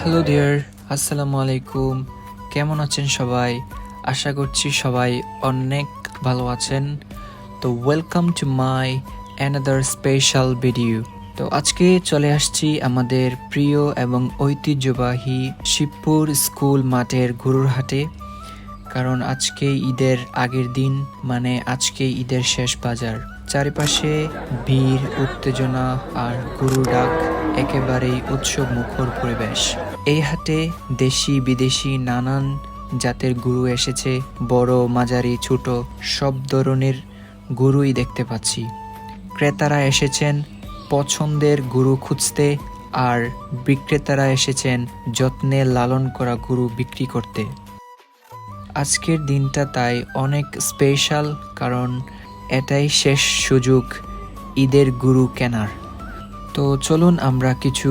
Hello dear, আসসালামু আলাইকুম। কেমন আছেন সবাই? আশা করছি সবাই অনেক ভালো আছেন। তো welcome to my another special video. তো আজকে চলে আসছি আমাদের প্রিয় এবং ঐতিহ্যবাহী শিবপুর স্কুল মাঠের গরুর হাটে। কারণ আজকে ঈদের আগের দিন, মানে আজকে ঈদের শেষ বাজার। চারিপাশে ভিড়, উত্তেজনা আর গরুর ডাক, একেবারেই উৎসব মুখর পরিবেশ। এই হাটে দেশি বিদেশি নানান জাতের গরু এসেছে। বড়, মাঝারি, ছোট সব ধরনের গরুই দেখতে পাচ্ছি। ক্রেতারা এসেছেন পছন্দের গরু খুঁজতে, আর বিক্রেতারা এসেছেন যত্নে লালন করা গরু বিক্রি করতে। আজকের দিনটা তাই অনেক স্পেশাল, কারণ এটাই শেষ সুযোগ ঈদের গরু কেনার। তো চলুন আমরা কিছু